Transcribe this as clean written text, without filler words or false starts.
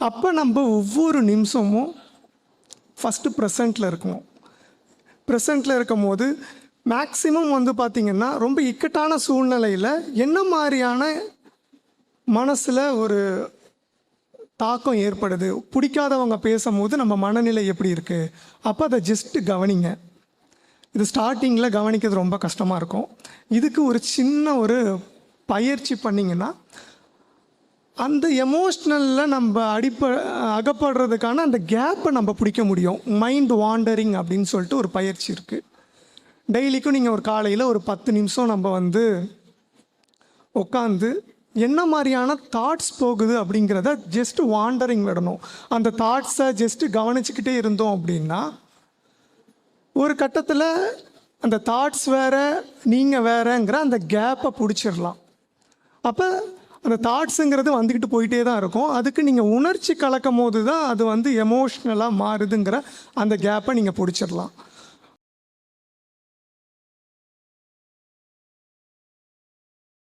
அப்போ நம்ம ஒவ்வொரு நிமிஷமும் ஃபஸ்ட்டு ப்ரெசண்ட்டில் இருக்கணும். ப்ரெசண்ட்டில் இருக்கும் போது மேக்ஸிமம் வந்து பார்த்திங்கன்னா ரொம்ப இக்கட்டான சூழ்நிலையில் என்ன மாதிரியான மனசில் ஒரு தாக்கம் ஏற்படுது, பிடிக்காதவங்க பேசும்போது நம்ம மனநிலை எப்படி இருக்குது, அப்போ அதை ஜஸ்ட்டு கவனிங்க. இது ஸ்டார்டிங்கில் கவனிக்கிறது ரொம்ப கஷ்டமாக இருக்கும். இதுக்கு ஒரு சின்ன ஒரு பயிற்சி பண்ணிங்கன்னா அந்த எமோஷ்னலில் நம்ம அகப்படுறதுக்கான அந்த கேப்பை நம்ம பிடிக்க முடியும். மைண்ட் வாண்டரிங் அப்படின்னு சொல்லிட்டு ஒரு பயிற்சி இருக்குது. டெய்லிக்கும் நீங்கள் ஒரு காலையில் ஒரு 10 நிமிஷம் நம்ம வந்து உட்காந்து என்ன மாதிரியான தாட்ஸ் போகுது அப்படிங்கிறத ஜஸ்ட்டு வாண்டரிங் விடணும். அந்த தாட்ஸை ஜஸ்ட்டு கவனிச்சுக்கிட்டே இருந்தோம் அப்படின்னா ஒரு கட்டத்தில் அந்த தாட்ஸ் வேறு நீங்கள் வேறுங்கிற அந்த கேப்பை பிடிச்சிடலாம். அப்போ அந்த தாட்ஸுங்கிறது வந்துக்கிட்டு போயிட்டே தான் இருக்கும். அதுக்கு நீங்கள் உணர்ச்சி கலக்கும் போது தான் அது வந்து எமோஷ்னலாக மாறுதுங்கிற அந்த கேப்பை நீங்கள் பிடிச்சிடலாம்.